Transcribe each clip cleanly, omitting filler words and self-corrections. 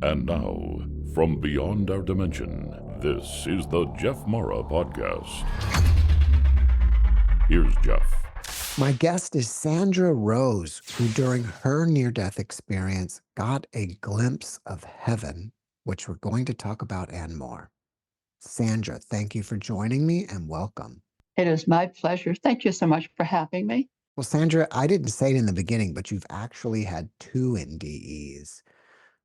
And now, from beyond our dimension, this is the JeffMara podcast. Here's Jeff. My guest is Sandra Rose, who during her near-death experience got a glimpse of heaven, which we're going to talk about and more. Sandra, thank you for joining me and welcome. It is my pleasure. Thank you so much for having me. Well, Sandra, I didn't say it in the beginning, but you've actually had 2 NDEs.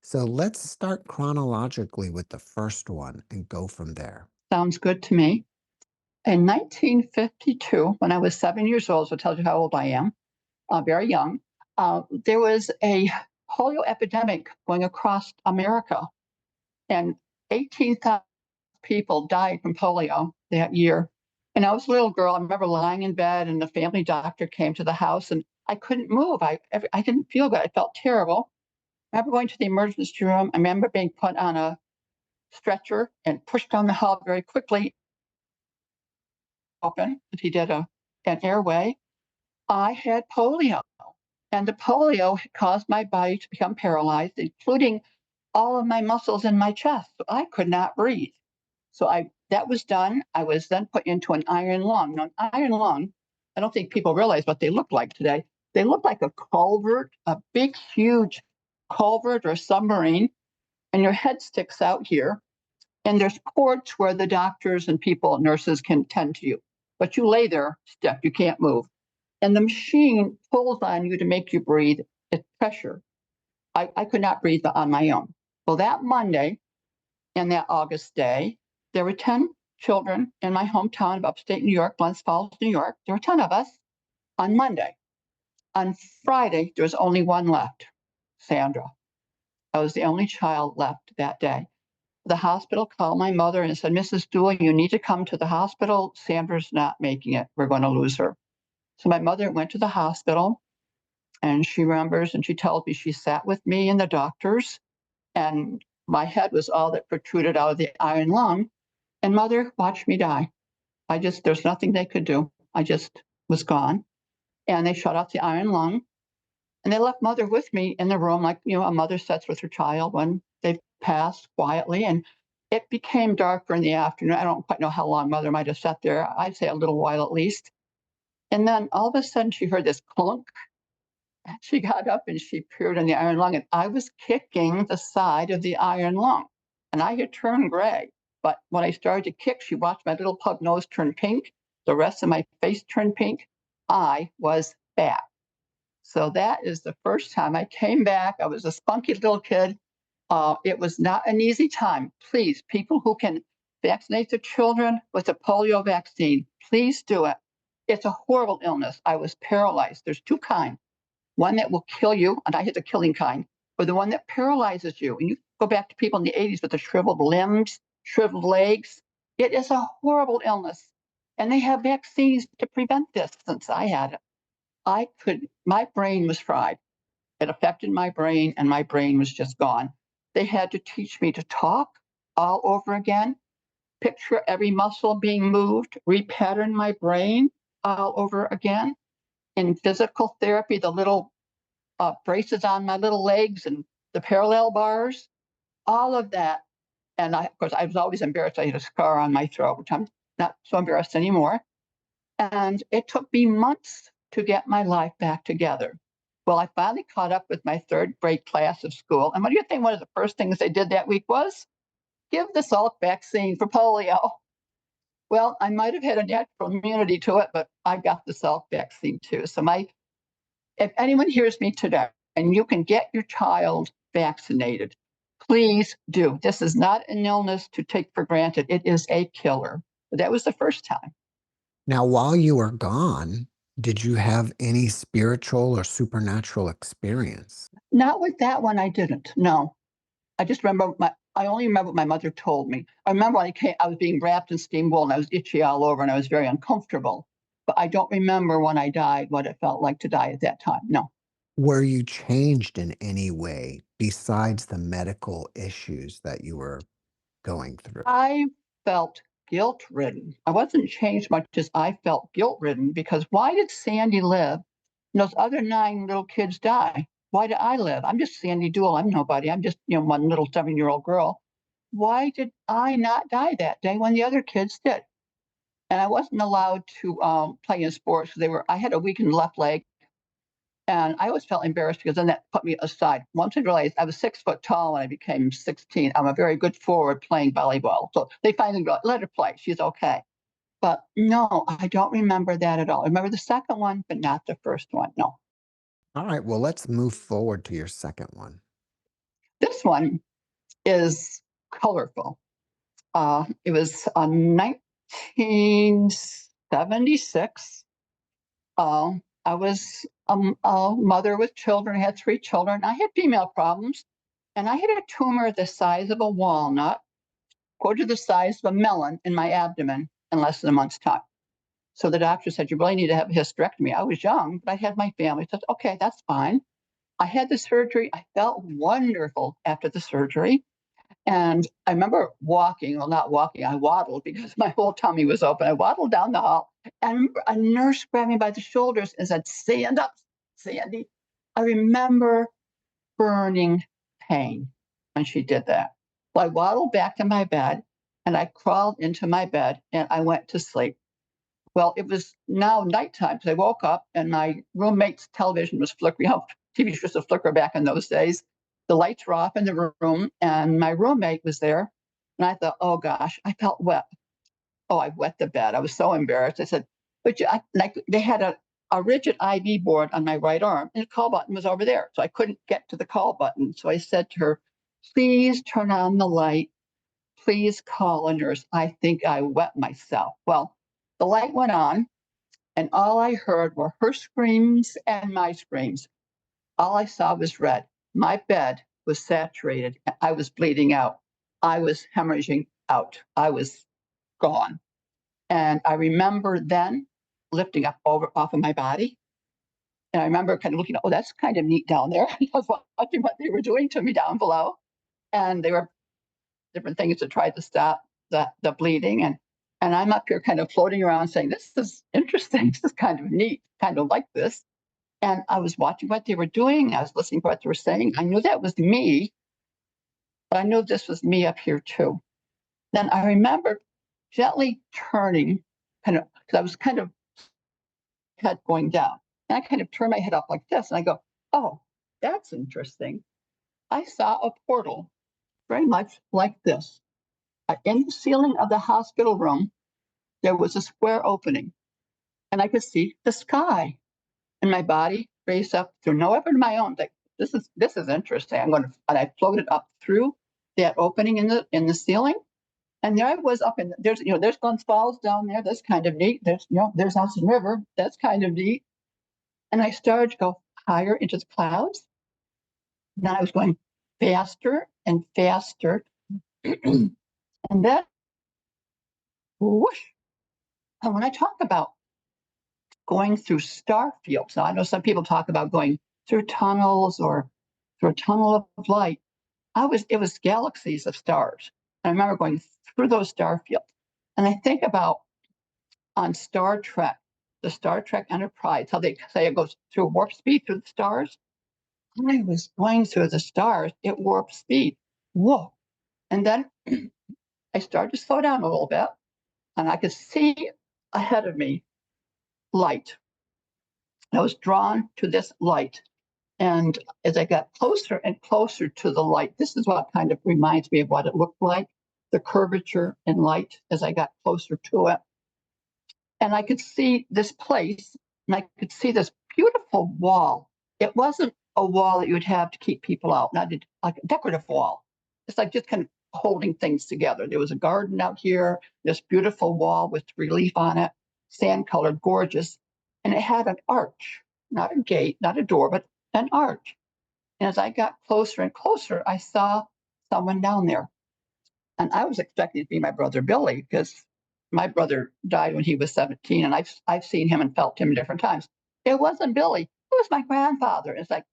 So let's start chronologically with the first one and go from there. Sounds good to me. In 1952, when I was 7 years old, so it tells you how old I am, very young, there was a polio epidemic going across America, and 18,000 people died from polio that year. And I was a little girl. I remember lying in bed, and the family doctor came to the house, and I couldn't move. I didn't feel good. I felt terrible. I remember going to the emergency room. I remember being put on a stretcher and pushed down the hall very quickly. Open, he did an airway. I had polio, and the polio caused my body to become paralyzed, including all of my muscles in my chest. So I could not breathe. So that was done. I was then put into an iron lung. Now, an iron lung, I don't think people realize what they look like today. They look like a culvert, a big, huge culvert or submarine, and your head sticks out here. And there's ports where the doctors and people, nurses can tend to you. But you lay there stiff, you can't move. And the machine pulls on you to make you breathe. It's pressure. I could not breathe on my own. Well, that Monday and that August day, there were 10 children in my hometown of upstate New York, Glens Falls, New York. There were 10 of us on Monday. On Friday, there was only one left, Sandra. I was the only child left that day. The hospital called my mother and said, Mrs. Dooley, you need to come to the hospital. Sandra's not making it. We're going to lose her. So my mother went to the hospital, and she remembers, and she tells me she sat with me and the doctors, and my head was all that protruded out of the iron lung. And mother watched me die. There's nothing they could do. I just was gone. And they shut out the iron lung. And they left mother with me in the room, like, a mother sits with her child when they pass quietly. And it became darker in the afternoon. I don't quite know how long mother might have sat there. I'd say a little while at least. And then all of a sudden she heard this clunk. And she got up and she peered in the iron lung. And I was kicking the side of the iron lung. And I had turned gray. But when I started to kick, she watched my little pug nose turn pink. The rest of my face turned pink. I was back. So that is the first time I came back. I was a spunky little kid. It was not an easy time. Please, people who can vaccinate their children with a polio vaccine, please do it. It's a horrible illness. I was paralyzed. There's 2 kinds. One that will kill you, and I had the killing kind, or the one that paralyzes you. And you go back to people in the 80s with the shriveled limbs, shriveled legs. It is a horrible illness. And they have vaccines to prevent this since I had it. My brain was fried. It affected my brain, and my brain was just gone. They had to teach me to talk all over again, picture every muscle being moved, repattern my brain all over again. In physical therapy, the little braces on my little legs and the parallel bars, all of that. And of course, I was always embarrassed. I had a scar on my throat, which I'm not so embarrassed anymore. And it took me months to get my life back together. Well, I finally caught up with my 3rd grade class of school. And what do you think one of the first things they did that week was? Give the Salk vaccine for polio. Well, I might have had a natural immunity to it, but I got the Salk vaccine too. So if anyone hears me today and you can get your child vaccinated, please do. This is not an illness to take for granted. It is a killer. But that was the first time. Now, while you were gone, did you have any spiritual or supernatural experience? Not with that one, I didn't. No. I just remember I only remember what my mother told me. I remember when I was being wrapped in steam wool and I was itchy all over and I was very uncomfortable. But I don't remember when I died what it felt like to die at that time. No. Were you changed in any way besides the medical issues that you were going through? I felt guilt-ridden. I wasn't changed much as I felt guilt-ridden because why did Sandy live and those other 9 little kids die? Why do I live? I'm just Sandy Duell. I'm nobody. I'm just, one little 7-year-old girl. Why did I not die that day when the other kids did? And I wasn't allowed to play in sports. I had a weakened left leg, and I always felt embarrassed because then that put me aside. Once I realized I was 6 foot tall when I became 16, I'm a very good forward playing volleyball. So they finally go, let her play. She's okay. But no, I don't remember that at all. I remember the second one, but not the first one. No. All right, well, let's move forward to your second one. This one is colorful. It was 1976. I was a mother with children. I had 3 children. I had female problems, and I had a tumor the size of a walnut, quarter the size of a melon in my abdomen in less than a month's time. So the doctor said, you really need to have a hysterectomy. I was young, but I had my family. I said, okay, that's fine. I had the surgery. I felt wonderful after the surgery. And I remember walking, well, not walking, I waddled because my whole tummy was open. I waddled down the hall, and a nurse grabbed me by the shoulders and said, stand up, Sandy. I remember burning pain when she did that. Well, I waddled back to my bed, and I crawled into my bed, and I went to sleep. Well, it was now nighttime, so I woke up, and my roommate's television was flickering. TV used to flicker back in those days. The lights were off in the room, and my roommate was there. And I thought, oh gosh, I felt wet. Oh, I wet the bed. I was so embarrassed. I said, but they had a rigid IV board on my right arm, and the call button was over there. So I couldn't get to the call button. So I said to her, please turn on the light. Please call a nurse. I think I wet myself. Well, the light went on, and all I heard were her screams and my screams. All I saw was red. My bed was saturated. I was bleeding out. I was hemorrhaging out. I was gone. And I remember then lifting up off of my body. And I remember kind of looking, oh, that's kind of neat down there. I was watching what they were doing to me down below. And they were different things to try to stop the bleeding. And I'm up here kind of floating around saying, this is interesting. This is kind of neat, kind of like this. And I was watching what they were doing. I was listening to what they were saying. I knew that was me, but I knew this was me up here too. Then I remember gently turning, kind of, because I was kind of head going down. And I kind of turned my head up like this, and I go, oh, that's interesting. I saw a portal very much like this. In the ceiling of the hospital room, there was a square opening, and I could see the sky. And my body raised up through no effort of my own. Like, this is interesting. And I floated up through that opening in the ceiling, and there I was up in there's Glens Falls down there. That's kind of neat. There's Hudson River. That's kind of neat. And I started to go higher into the clouds. And then I was going faster and faster, and then whoosh. And when I talk about going through star fields. Now, I know some people talk about going through tunnels or through a tunnel of light. It was galaxies of stars. And I remember going through those star fields. And I think about on Star Trek, the Star Trek Enterprise, how they say it goes through warp speed through the stars. I was going through the stars at warp speed. Whoa. And then I started to slow down a little bit, and I could see ahead of me light. I was drawn to this light. And as I got closer and closer to the light, this is what kind of reminds me of what it looked like, the curvature in light as I got closer to it. And I could see this place, and I could see this beautiful wall. It wasn't a wall that you would have to keep people out, not like a decorative wall. It's like just kind of holding things together. There was a garden out here, this beautiful wall with relief on it, sand colored, gorgeous. And it had an arch, not a gate, not a door, but an arch. And as I got closer and closer, I saw someone down there. And I was expecting it to be my brother Billy, because my brother died when he was 17, and I've seen him and felt him different times. It wasn't Billy. It was my grandfather. It's like,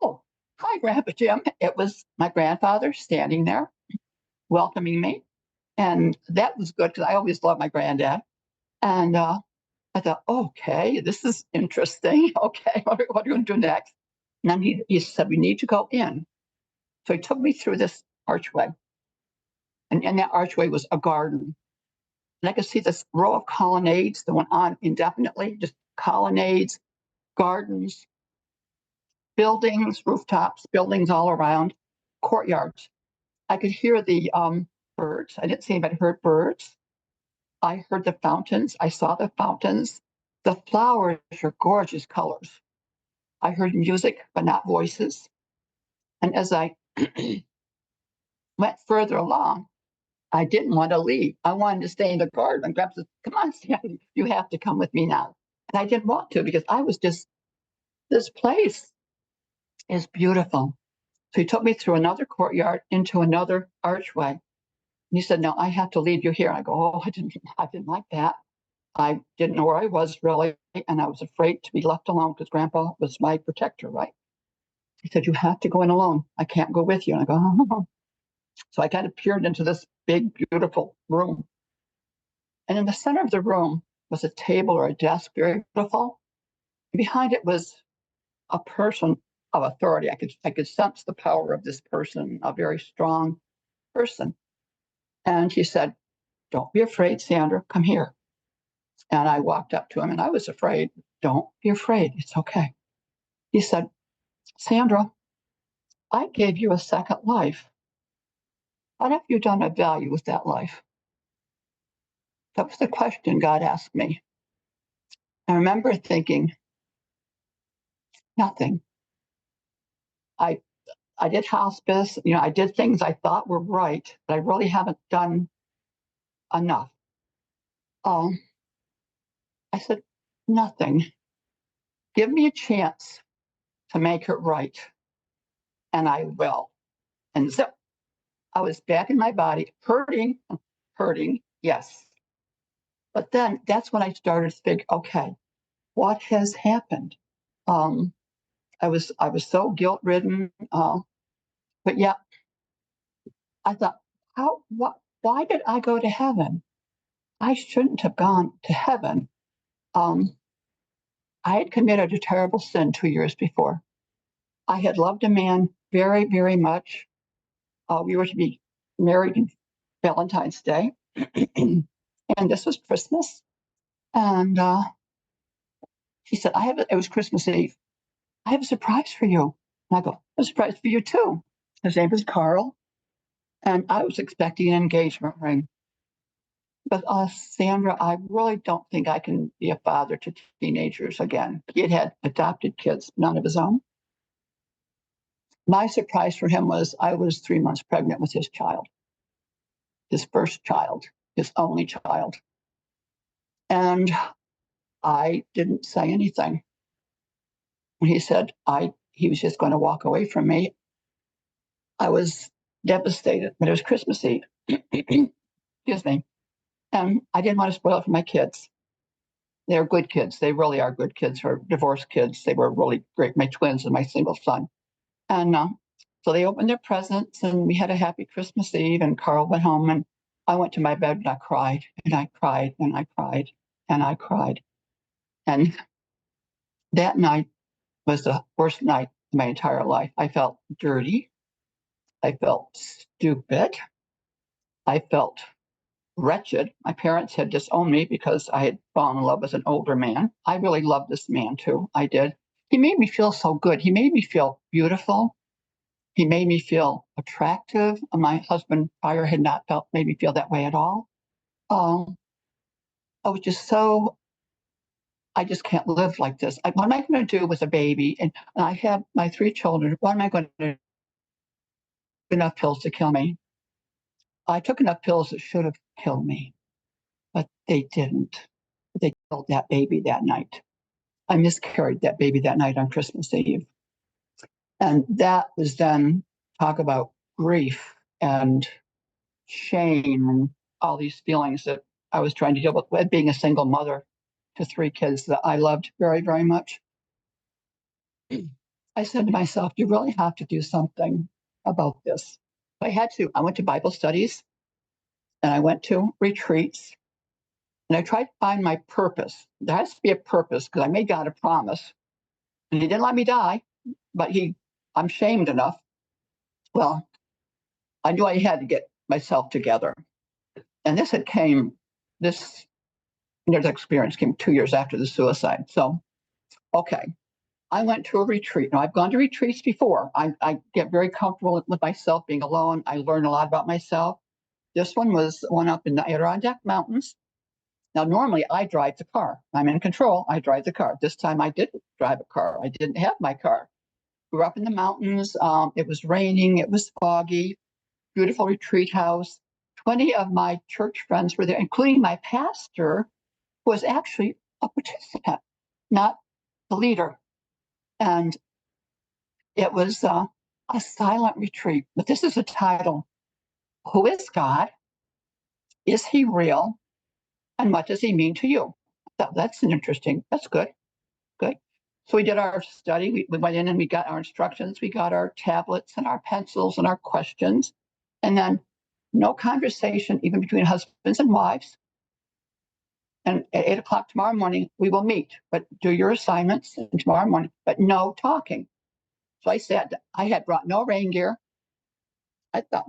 oh, hi, Grandpa Jim. It was my grandfather standing there welcoming me. And that was good because I always loved my granddad. And I thought, okay, this is interesting. Okay, what are we going to do next? And then he said, we need to go in. So he took me through this archway. And in that archway was a garden. And I could see this row of colonnades that went on indefinitely, just colonnades, gardens, buildings, rooftops, buildings all around, courtyards. I could hear the birds. I didn't see anybody heard birds. I heard the fountains. I saw the fountains. The flowers are gorgeous colors. I heard music, but not voices. And as I went further along, I didn't want to leave. I wanted to stay in the garden. And Grandpa said, come on, Sandy, you have to come with me now. And I didn't want to because I was just, this place is beautiful. So he took me through another courtyard into another archway. And he said, no, I have to leave you here. I go, oh, I didn't like that. I didn't know where I was really. And I was afraid to be left alone because Grandpa was my protector, right? He said, you have to go in alone. I can't go with you. And I go, oh. So I kind of peered into this big, beautiful room. And in the center of the room was a table or a desk, very beautiful. Behind it was a person of authority. I could sense the power of this person, a very strong person. And he said, don't be afraid, Sandra, come here. And I walked up to him and I was afraid. Don't be afraid. It's okay. He said, Sandra, I gave you a second life. What have you done of value with that life? That was the question God asked me. I remember thinking, nothing. I did hospice, I did things I thought were right, but I really haven't done enough. I said, nothing. Give me a chance to make it right, and I will. And so I was back in my body, hurting, yes. But then that's when I started to think, okay, what has happened? I was so guilt ridden, but yeah, I thought, why did I go to heaven? I shouldn't have gone to heaven. I had committed a terrible sin 2 years before. I had loved a man very, very much. We were to be married on Valentine's Day, and this was Christmas. And he said, it was Christmas Eve. I have a surprise for you. And I go, a surprise for you too. His name was Carl. And I was expecting an engagement ring. But Sandra, I really don't think I can be a father to teenagers again. He had adopted kids, none of his own. My surprise for him was I was 3 months pregnant with his child, his first child, his only child. And I didn't say anything. When he said he was just going to walk away from me, I was devastated, but it was Christmas Eve. Excuse me. And I didn't want to spoil it for my kids. They're good kids. They really are good kids for divorced kids. They were really great, my twins and my single son. And so they opened their presents and we had a happy Christmas Eve. And Carl went home and I went to my bed and I cried and I cried and I cried and I cried. And that night was the worst night of my entire life. I felt dirty. I felt stupid. I felt wretched. My parents had disowned me because I had fallen in love with an older man. I really loved this man too. I did. He made me feel so good. He made me feel beautiful. He made me feel attractive. My husband prior had not made me feel that way at all. I was just I just can't live like this. What am I going to do with a baby? And I have my 3 children. What am I going to do? Enough pills to kill me. I took enough pills that should have killed me, but they didn't. They killed that baby that night. I miscarried that baby that night on Christmas Eve. And that was then talk about grief and shame and all these feelings that I was trying to deal with being a single mother to 3 kids that I loved very, very much. I said to myself, you really have to do something about this. I had to. I went to Bible studies and I went to retreats and I tried to find my purpose. There has to be a purpose because I made God a promise and he didn't let me die. but I'm shamed enough. Well, I knew I had to get myself together. And this near-death experience came 2 years after the suicide. So, okay, I went to a retreat. Now, I've gone to retreats before. I get very comfortable with myself being alone. I learn a lot about myself. This one was one up in the Adirondack Mountains. Now, normally I drive the car. I'm in control. I drive the car. This time I didn't drive a car. I didn't have my car. Grew up in the mountains. It was raining. It was foggy. Beautiful retreat house. 20 of my church friends were there, including my pastor, who was actually a participant, not the leader. And it was a silent retreat. But this is a title. Who is God? Is he real? And what does he mean to you? That's good. Good. So we did our study. We went in and we got our instructions. We got our tablets and our pencils and our questions. And then no conversation, even between husbands and wives. And at 8:00 tomorrow morning, we will meet, but do your assignments tomorrow morning, but no talking. So I said, I had brought no rain gear. I thought,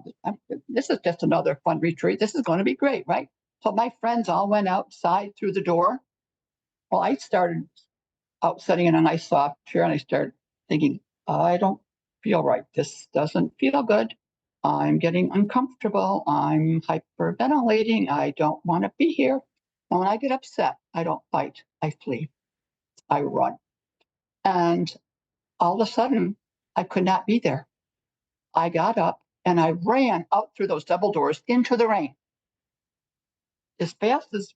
this is just another fun retreat. This is going to be great, right? So my friends all went outside through the door. Well, I started out sitting in a nice soft chair and I started thinking, I don't feel right. This doesn't feel good. I'm getting uncomfortable. I'm hyperventilating. I don't want to be here. And when I get upset, I don't fight. I flee. I run. And all of a sudden, I could not be there. I got up and I ran out through those double doors into the rain as fast as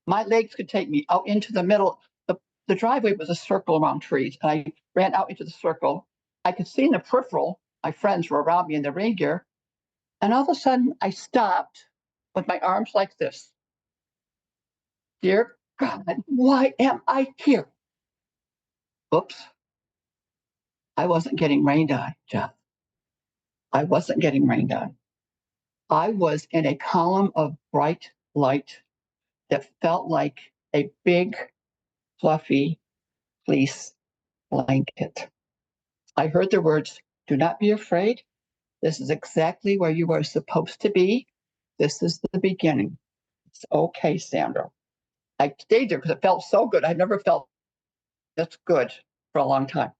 my legs could take me out into the middle. The driveway was a circle around trees. And I ran out into the circle. I could see in the peripheral, my friends were around me in the rain gear. And all of a sudden, I stopped with my arms like this. Dear God, why am I here? Oops. I wasn't getting rained on, Jeff. I wasn't getting rained on. I was in a column of bright light that felt like a big, fluffy fleece blanket. I heard the words, do not be afraid. This is exactly where you are supposed to be. This is the beginning. It's okay, Sandra. I stayed there because it felt so good. I've never felt this good for a long time.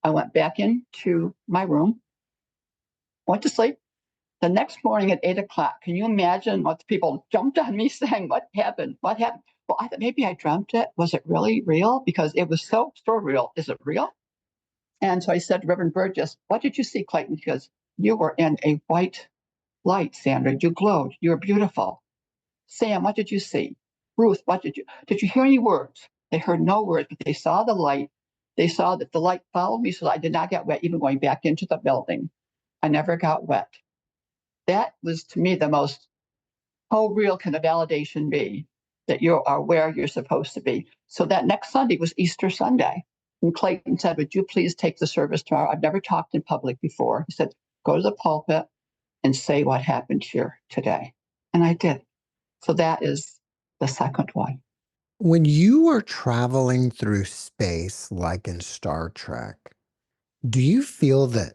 I went back into my room, went to sleep. The next morning at 8:00, can you imagine what the people jumped on me saying, what happened? What happened? Well, I thought maybe I dreamt it. Was it really real? Because it was so real. Is it real? And so I said to Reverend Burgess, what did you see, Clayton? He goes, you were in a white light, Sandra. You glowed. You were beautiful. Sam, what did you see? Ruth, did you hear any words? They heard no words, but they saw the light. They saw that the light followed me, so I did not get wet, even going back into the building. I never got wet. That was, to me, the most, how real can a validation be that you are where you're supposed to be? So that next Sunday was Easter Sunday. And Clayton said, would you please take the service tomorrow? I've never talked in public before. He said, go to the pulpit and say what happened here today. And I did. So that is the second one. When you are traveling through space, like in Star Trek, do you feel that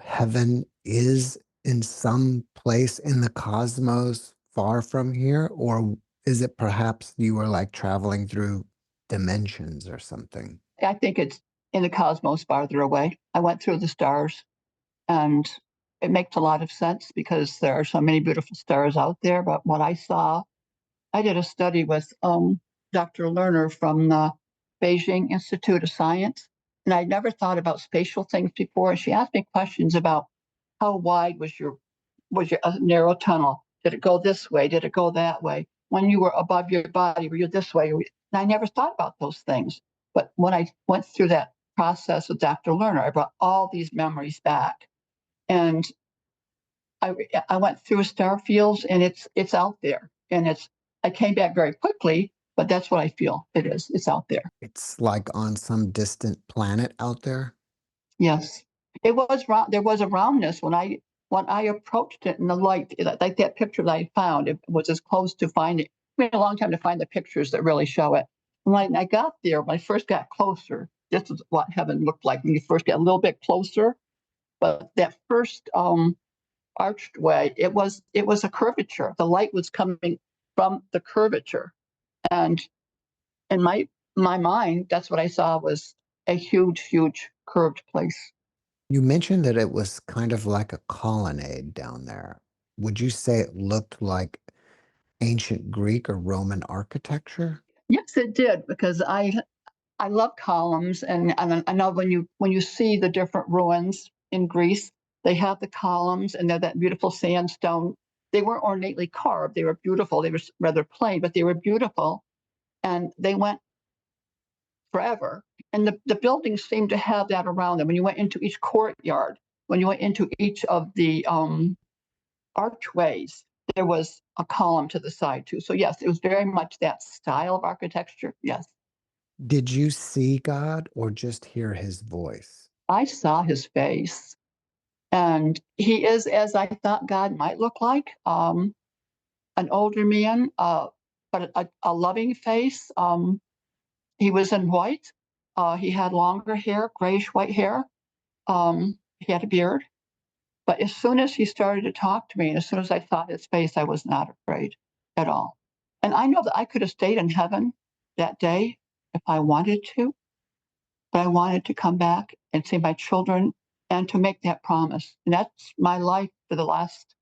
heaven is in some place in the cosmos far from here? Or is it perhaps you were like traveling through dimensions or something? I think it's in the cosmos farther away. I went through the stars, and it makes a lot of sense because there are so many beautiful stars out there. But what I saw, I did a study with Dr. Lerner from the Beijing Institute of Science, and I'd never thought about spatial things before. She asked me questions about how wide was your narrow tunnel? Did it go this way? Did it go that way? When you were above your body, were you this way? And I never thought about those things. But when I went through that process with Dr. Lerner, I brought all these memories back. And I went through star fields, and it's out there. And I came back very quickly, but that's what I feel it is. It's out there. It's like on some distant planet out there. Yes. It was there was a roundness when I approached it in the light, like that picture that I found. It was as close to finding. It took me a long time to find the pictures that really show it. When I got there, when I first got closer, this is what heaven looked like when you first get a little bit closer. But that first archway, it was a curvature. The light was coming from the curvature, and in my mind, that's what I saw was a huge, huge curved place. You mentioned that it was kind of like a colonnade down there. Would you say it looked like ancient Greek or Roman architecture? Yes, it did, because I love columns, and I know when you see the different ruins in Greece, they have the columns and they're that beautiful sandstone. They weren't ornately carved; they were beautiful. They were rather plain, but they were beautiful, and they went forever. And the buildings seemed to have that around them. When you went into each courtyard, when you went into each of the archways, there was a column to the side too. So yes, it was very much that style of architecture. Yes. Did you see God or just hear his voice? I saw his face, and he is as I thought God might look like, an older man, but a loving face. He was in white. He had longer hair, grayish white hair. He had a beard. But as soon as he started to talk to me, and as soon as I saw his face, I was not afraid at all. And I know that I could have stayed in heaven that day if I wanted to, but I wanted to come back and see my children and to make that promise. And that's my life for the last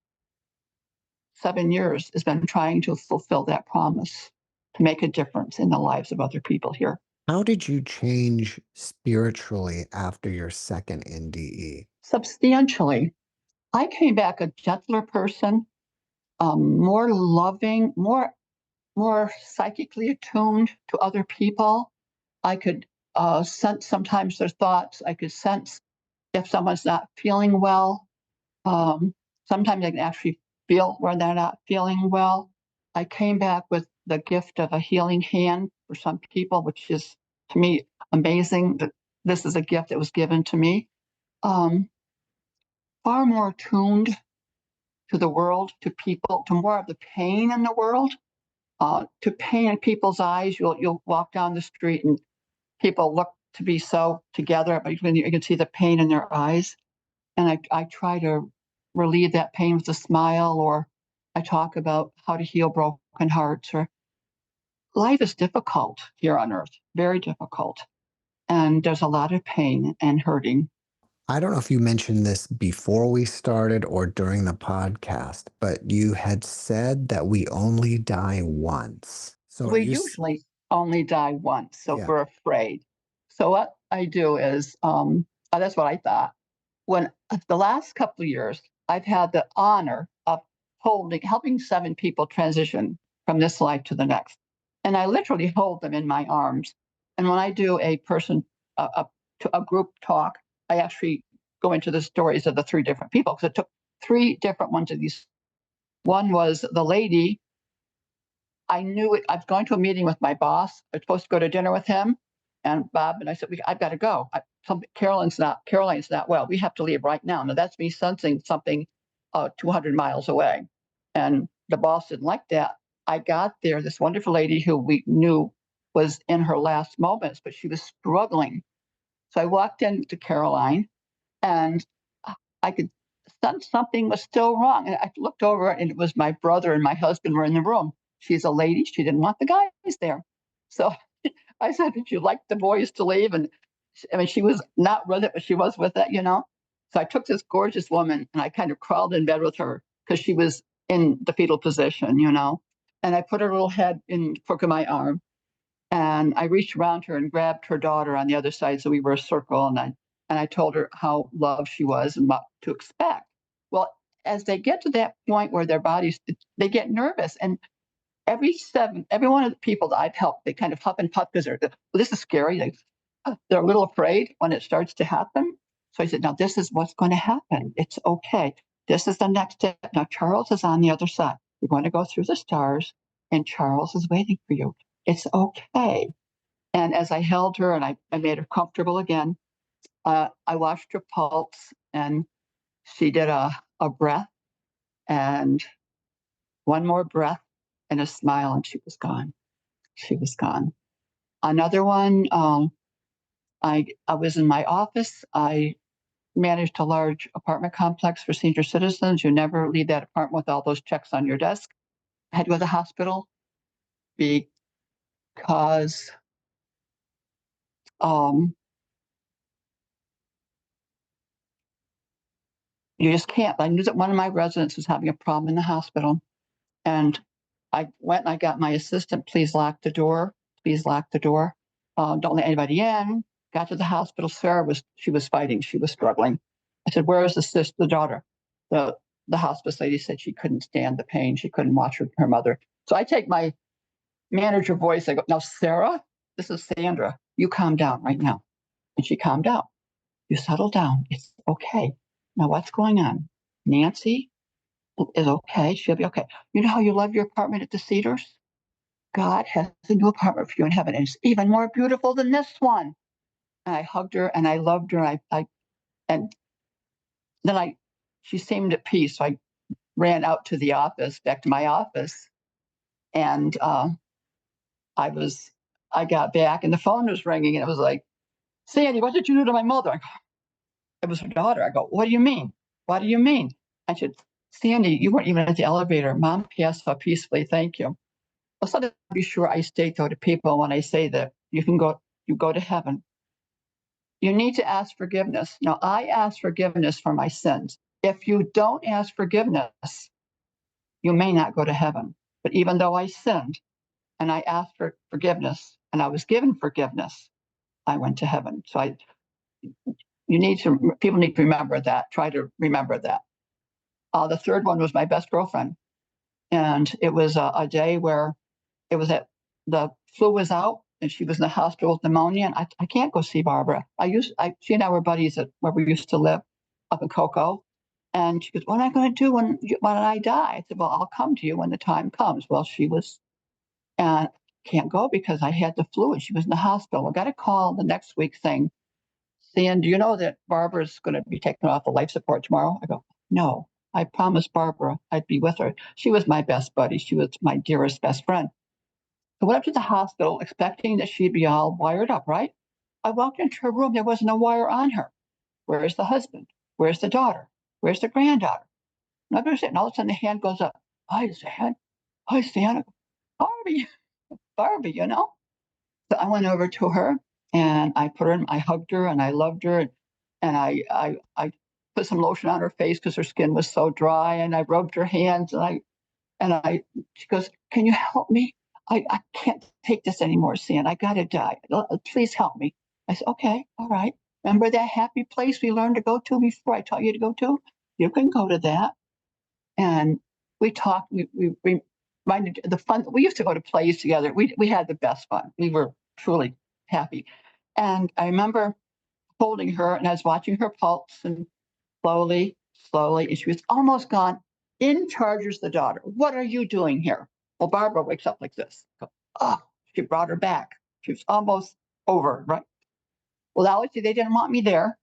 7 years, has been trying to fulfill that promise, to make a difference in the lives of other people here. How did you change spiritually after your second NDE? Substantially, I came back a gentler person, more loving, more psychically attuned to other people. I could sense sometimes their thoughts. I could sense if someone's not feeling well. Um, Sometimes I can actually feel when they're not feeling well. I came back with the gift of a healing hand for some people, which is to me amazing that this is a gift that was given to me. Um, Far more tuned to the world, to people, to more of the pain in the world, to pain in people's eyes. You'll walk down the street and people look to be so together, but you can see the pain in their eyes. And I try to relieve that pain with a smile, or I talk about how to heal broken hearts. Or life is difficult here on earth, very difficult. And there's a lot of pain and hurting. I don't know if you mentioned this before we started or during the podcast, but you had said that we only die once. So are We you, usually only die once, so yeah. we're afraid. So what I do is, that's what I thought. When the last couple of years, I've had the honor of helping 7 people transition from this life to the next, and I literally hold them in my arms. And when I do a group talk, I actually go into the stories of the 3 different people, because it took 3 different ones of these. One was the lady. I knew it. I was going to a meeting with my boss. I was supposed to go to dinner with him and Bob. And I said, I've got to go. Caroline's not well. We have to leave right now. Now that's me sensing something 200 miles away. And the boss didn't like that. I got there, this wonderful lady who we knew was in her last moments, but she was struggling. So I walked into Caroline, and I could sense something was still wrong. And I looked over, and it was my brother and my husband were in the room. She's a lady. She didn't want the guys there. So I said, "Did you like the boys to leave?" And I mean, she was not with it, but she was with it. So I took this gorgeous woman and I kind of crawled in bed with her because she was in the fetal position. And I put her little head in the crook of my arm, and I reached around her and grabbed her daughter on the other side. So we were a circle, and I told her how loved she was and what to expect. Well, as they get to that point where their bodies, they get nervous. And every one of the people that I've helped, they kind of huff and puff because well, this is scary. They're a little afraid when it starts to happen. So I said, now this is what's going to happen. It's okay. This is the next step. Now Charles is on the other side. You're going to go through the stars, and Charles is waiting for you. It's okay. And as I held her and I made her comfortable again, I watched her pulse, and she did a breath, and one more breath, and a smile, and she was gone. She was gone. Another one, I was in my office. I managed a large apartment complex for senior citizens. You never leave that apartment with all those checks on your desk. I had to go to the hospital because you just can't. I knew that one of my residents was having a problem in the hospital, and I went and I got my assistant, please lock the door. Please lock the door. Don't let anybody in. Got to the hospital. Sarah was fighting. She was struggling. I said, where is the daughter? The hospice lady said she couldn't stand the pain. She couldn't watch her mother. So I take my manager voice. I go, now, Sarah, this is Sandra. You calm down right now. And she calmed down. You settle down. It's okay. Now, what's going on? Nancy is okay. She'll be okay. You know how you love your apartment at the Cedars? God has a new apartment for you in heaven, and it's even more beautiful than this one. And I hugged her and I loved her. And then she seemed at peace. So I ran out to the office, back to my office, and I got back, and the phone was ringing, and it was like, Sandy, what did you do to my mother? I go, it was her daughter. I go, what do you mean? What do you mean? I said, Sandy, you weren't even at the elevator. Mom passed so peacefully. Thank you. Well, so to be sure, I state though to people when I say that you go to heaven. You need to ask forgiveness. Now, I ask forgiveness for my sins. If you don't ask forgiveness, you may not go to heaven. But even though I sinned and I asked for forgiveness and I was given forgiveness, I went to heaven. So people need to remember that. Try to remember that. The third one was my best girlfriend. And it was a day where it was the flu was out and she was in the hospital with pneumonia. And I can't go see Barbara. She and I were buddies at where we used to live up in Cocoa. And she goes, what am I going to do when I die? I said, well, I'll come to you when the time comes. Well, and can't go because I had the flu and she was in the hospital. I got a call the next week saying, Stan, do you know that Barbara's going to be taken off of life support tomorrow? I go, no, I promised Barbara I'd be with her. She was my best buddy. She was my dearest best friend. So I went up to the hospital expecting that she'd be all wired up, right? I walked into her room. There wasn't a wire on her. Where's the husband? Where's the daughter? Where's the granddaughter? And all of a sudden the hand goes up. Hi, Stan. Hi, Stan. Barbie, Barbie, you know? So I went over to her and I hugged her and I loved her. And I put some lotion on her face because her skin was so dry. And I rubbed her hands she goes, can you help me? I can't take this anymore, Stan. I got to die. Please help me. I said, okay, all right. Remember that happy place we learned to go to before I taught you to go to? You can go to that. And we talked, we reminded the fun. We used to go to plays together. We had the best fun. We were truly happy. And I remember holding her and I was watching her pulse and slowly, and she was almost gone. In charges the daughter. What are you doing here? Well, Barbara wakes up like this. Oh, she brought her back. She was almost over, right? Well, obviously they didn't want me there.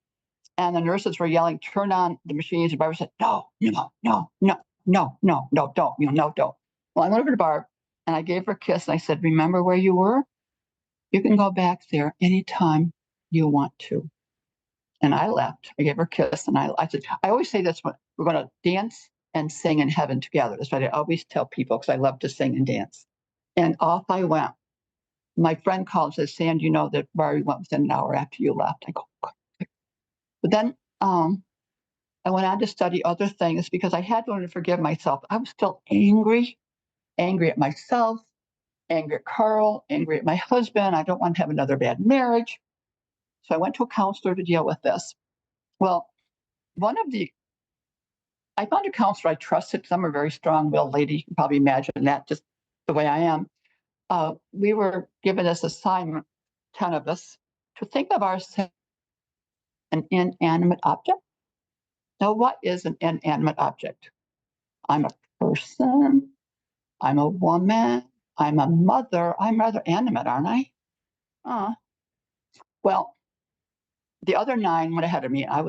And the nurses were yelling, turn on the machines. And Barbara said, no, no, no, no, no, no, no, don't, no, don't. Well, I went over to Barb and I gave her a kiss. And I said, remember where you were? You can go back there anytime you want to. And I left. I gave her a kiss. And I said, I always say this, we're going to dance and sing in heaven together. That's what I always tell people because I love to sing and dance. And off I went. My friend called and says, Sand, you know that Barbie went within an hour after you left. I go, okay. But then I went on to study other things because I had to learn to forgive myself. I was still angry at myself, angry at Carl, angry at my husband. I don't want to have another bad marriage. So I went to a counselor to deal with this. Well, I found a counselor I trusted. I'm a very strong-willed lady. You can probably imagine that, just the way I am. We were given this assignment, 10 of us, to think of ourselves as an inanimate object. Now, what is an inanimate object? I'm a person. I'm a woman. I'm a mother. I'm rather animate, aren't I? Well, the other 9 went ahead of me. I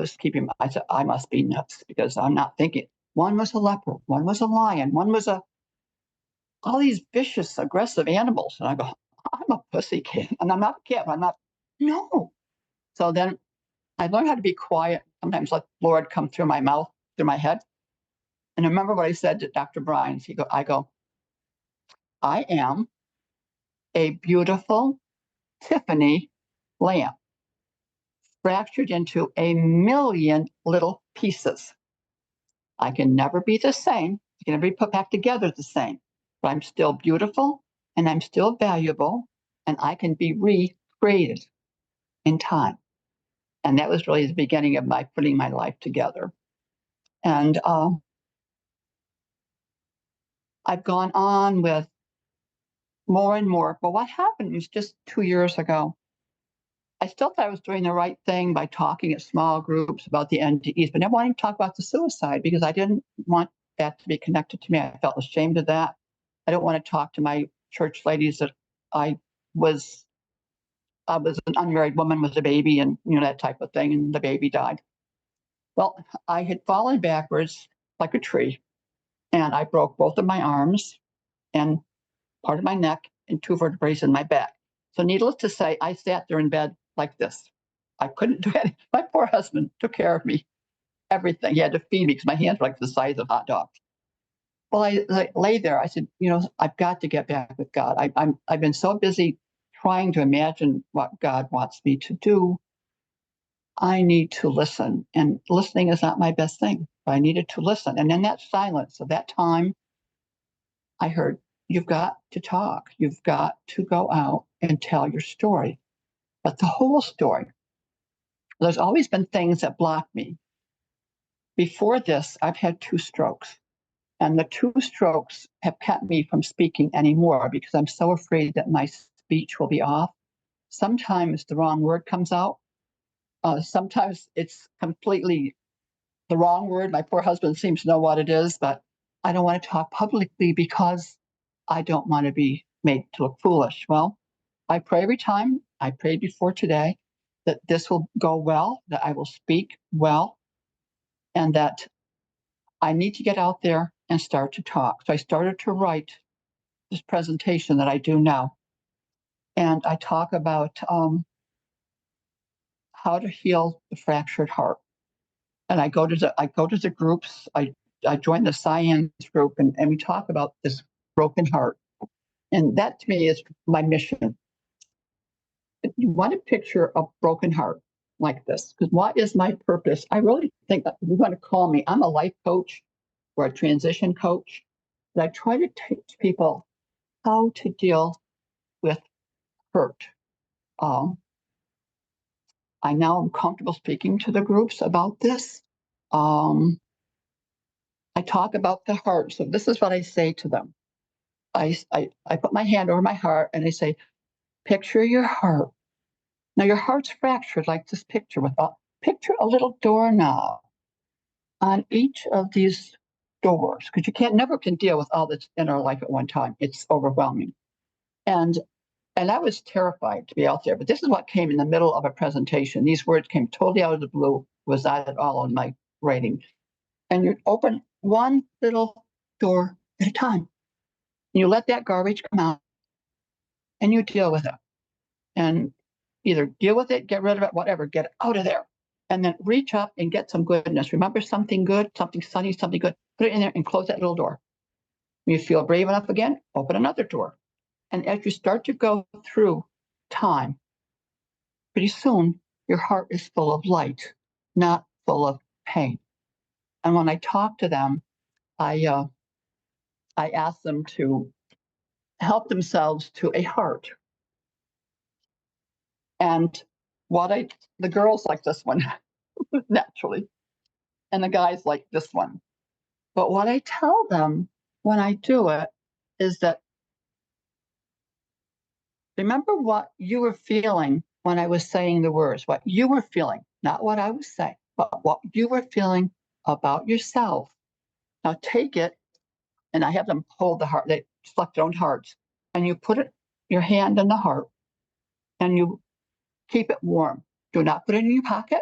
said, I must be nuts because I'm not thinking. One was a leopard. One was a lion. One was all these vicious, aggressive animals. And I go, I'm a pussy cat. And I'm not a cat. No. So then I learned how to be quiet. Sometimes let the Lord come through my mouth, through my head. And I remember what I said to Dr. Bryan. I go, I am a beautiful Tiffany lamp fractured into a million little pieces. I can never be the same. I can never be put back together the same. But I'm still beautiful and I'm still valuable and I can be recreated in time. And that was really the beginning of my putting my life together. And I've gone on with more and more. But what happened was just 2 years ago, I still thought I was doing the right thing by talking at small groups about the NDEs, but never wanting to talk about the suicide because I didn't want that to be connected to me. I felt ashamed of that. I don't want to talk to my church ladies that I was an unmarried woman with a baby and that type of thing, and the baby died. Well, I had fallen backwards like a tree, and I broke both of my arms and part of my neck and two vertebrae in my back. So needless to say, I sat there in bed like this. I couldn't do it. My poor husband took care of me, everything. He had to feed me because my hands were like the size of hot dogs. Well, I lay there. I said, I've got to get back with God. I've been so busy trying to imagine what God wants me to do. I need to listen. And listening is not my best thing, but I needed to listen. And in that silence of that time, I heard, you've got to talk. You've got to go out and tell your story. But the whole story. There's always been things that block me. Before this, I've had 2 strokes. And the 2 strokes have kept me from speaking anymore because I'm so afraid that my speech will be off. Sometimes the wrong word comes out. Sometimes it's completely the wrong word. My poor husband seems to know what it is, but I don't want to talk publicly because I don't want to be made to look foolish. Well, I pray every time. I prayed before today that this will go well, that I will speak well, and that I need to get out there and start to talk. So I started to write this presentation that I do now. And I talk about how to heal the fractured heart. And I go to the groups. I join the science group and we talk about this broken heart. And that to me is my mission. If you want to picture a broken heart like this, because what is my purpose? I really think that if you want to call me, I'm a life coach or a transition coach. But I try to teach people how to deal with hurt. Um, I now am comfortable speaking to the groups about this. I talk about the heart. So this is what I say to them. I put my hand over my heart and I say, picture your heart. Now your heart's fractured like this picture picture a little doorknob on each of these doors, because you never can deal with all that's in our life at one time. It's overwhelming. And I was terrified to be out there, but this is what came in the middle of a presentation. These words came totally out of the blue, was not at all in my writing. And you open one little door at a time. You let that garbage come out and you deal with it. And either deal with it, get rid of it, whatever, get it out of there. And then reach up and get some goodness. Remember something good, something sunny, something good, put it in there and close that little door. When you feel brave enough again, open another door. And as you start to go through time, pretty soon your heart is full of light, not full of pain. And when I talk to them, I ask them to help themselves to a heart. And the girls like this one, naturally, and the guys like this one. But what I tell them when I do it is that remember what you were feeling when I was saying the words, what you were feeling, not what I was saying, but what you were feeling about yourself. Now take it, and I have them hold the heart, they select their own hearts, and you put your hand in the heart, and you keep it warm. Do not put it in your pocket.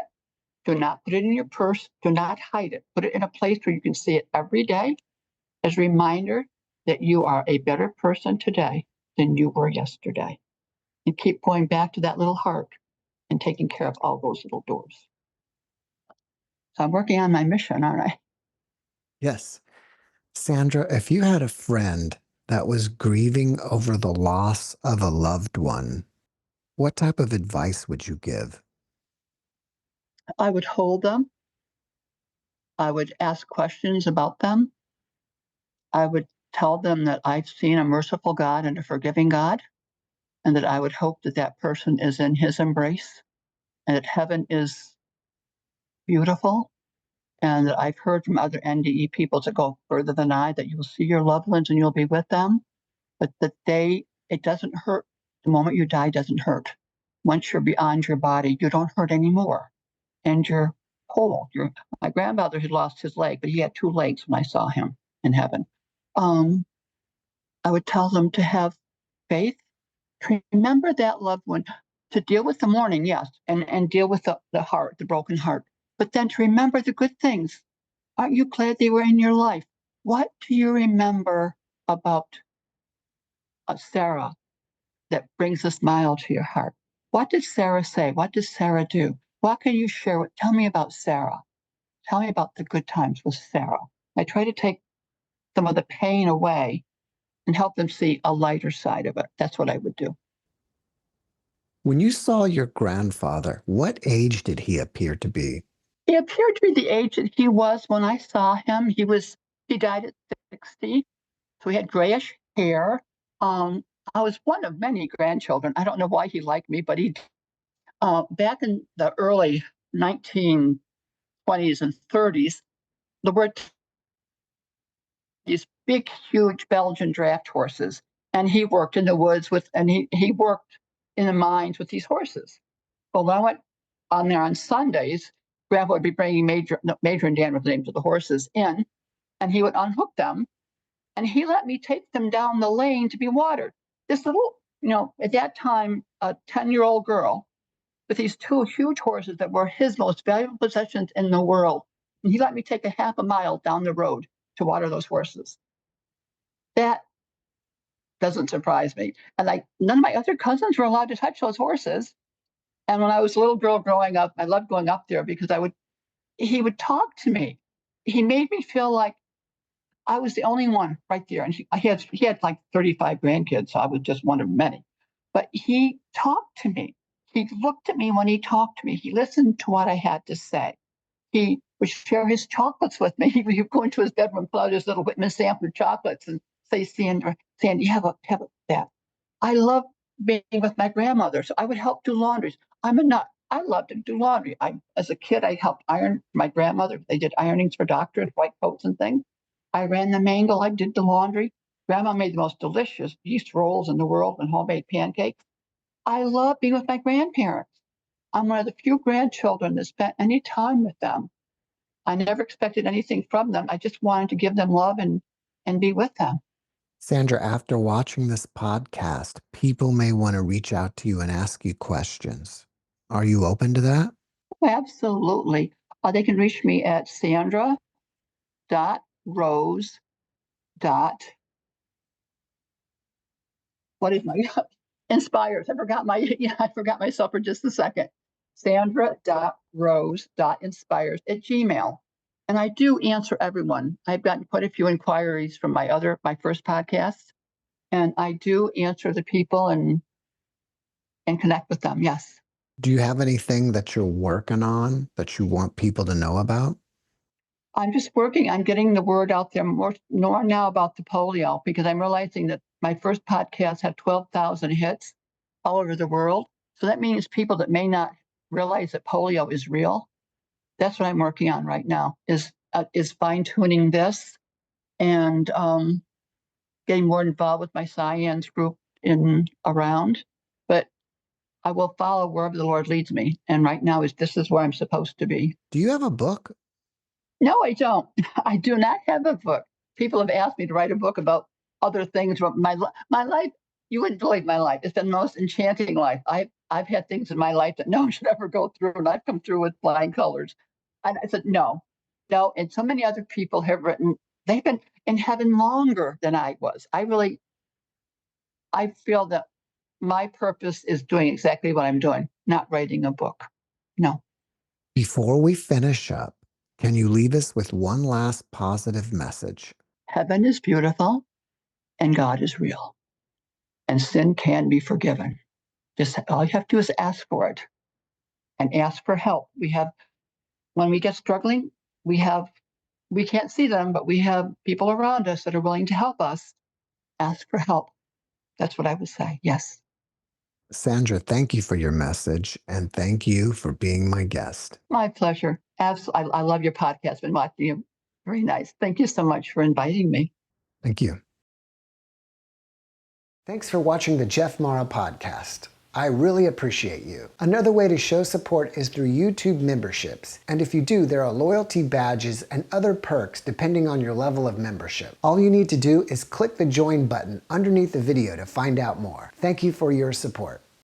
Do not put it in your purse. Do not hide it. Put it in a place where you can see it every day as a reminder that you are a better person today than you were yesterday. And keep going back to that little heart and taking care of all those little doors. So I'm working on my mission, aren't I? Yes. Sandra, if you had a friend that was grieving over the loss of a loved one, what type of advice would you give? I would hold them. I would ask questions about them. I would tell them that I've seen a merciful God and a forgiving God, and that I would hope that that person is in his embrace, and that heaven is beautiful. And that I've heard from other NDE people to go further than I, that you'll see your loved ones and you'll be with them, but that it doesn't hurt. The moment you die doesn't hurt. Once you're beyond your body, you don't hurt anymore. And you're whole. My grandfather had lost his leg, but he had 2 legs when I saw him in heaven. I would tell them to have faith, to remember that loved one, to deal with the mourning, yes, and deal with the heart, the broken heart, but then to remember the good things. Aren't you glad they were in your life? What do you remember about Sarah that brings a smile to your heart? What did Sarah say? What did Sarah do? What can you share? Tell me about Sarah. Tell me about the good times with Sarah. I try to take some of the pain away and help them see a lighter side of it. That's what I would do. When you saw your grandfather, what age did he appear to be? He appeared to be the age that he was when I saw him. He died at 60, so he had grayish hair. I was one of many grandchildren. I don't know why he liked me, but back in the early 1920s and 30s, there were these big, huge Belgian draft horses, and he worked in the woods and he worked in the mines with these horses. Well, when I went on there on Sundays, Grandpa would be bringing Major and Dan were the names of the horses in, and he would unhook them, and he let me take them down the lane to be watered. This little, at that time, a 10-year-old girl with these 2 huge horses that were his most valuable possessions in the world. And he let me take a half a mile down the road to water those horses. That doesn't surprise me. And none of my other cousins were allowed to touch those horses. And when I was a little girl growing up, I loved going up there because he would talk to me. He made me feel like I was the only one right there. And he had like 35 grandkids, so I was just one of many. But he talked to me. He looked at me when he talked to me. He listened to what I had to say. He would share his chocolates with me. He would go into his bedroom, pull out his little Whitman Sanford chocolates and say, Sandy, have that. I love being with my grandmother, so I would help do laundries. I'm a nut. I love to do laundry. As a kid, I helped iron my grandmother. They did ironings for doctors, white coats and things. I ran the mangle. I did the laundry. Grandma made the most delicious yeast rolls in the world and homemade pancakes. I love being with my grandparents. I'm one of the few grandchildren that spent any time with them. I never expected anything from them. I just wanted to give them love and be with them. Sandra, after watching this podcast, people may want to reach out to you and ask you questions. Are you open to that? Absolutely. They can reach me at Sandra.Rose. What is my inspires? I forgot myself for just a second. Sandra.Rose.inspires@gmail. And I do answer everyone. I've gotten quite a few inquiries from my first podcast, and I do answer the people and connect with them. Yes. Do you have anything that you're working on that you want people to know about? I'm just working on getting the word out there more now about the polio, because I'm realizing that my first podcast had 12,000 hits all over the world. So that means people that may not realize that polio is real. That's what I'm working on right now, is fine tuning this and getting more involved with my science group around. But I will follow wherever the Lord leads me. And right now this is where I'm supposed to be. Do you have a book? No, I don't. I do not have a book. People have asked me to write a book about other things. My life, you wouldn't believe my life. It's been the most enchanting life. I've had things in my life that no one should ever go through, and I've come through with flying colors. And I said, no. And so many other people have written. They've been in heaven longer than I was. I feel that My purpose is doing exactly what I'm doing, not writing a book. No. Before we finish up, can you leave us with one last positive message? Heaven is beautiful and God is real. And sin can be forgiven. Just all you have to do is ask for it and ask for help. When we get struggling, we can't see them, but we have people around us that are willing to help us. Ask for help. That's what I would say. Yes. Sandra, thank you for your message, and thank you for being my guest. My pleasure. Absolutely. I love your podcast. Been watching you. Very nice. Thank you so much for inviting me. Thank you. Thanks for watching the JeffMara podcast. I really appreciate you. Another way to show support is through YouTube memberships. And if you do, there are loyalty badges and other perks depending on your level of membership. All you need to do is click the join button underneath the video to find out more. Thank you for your support.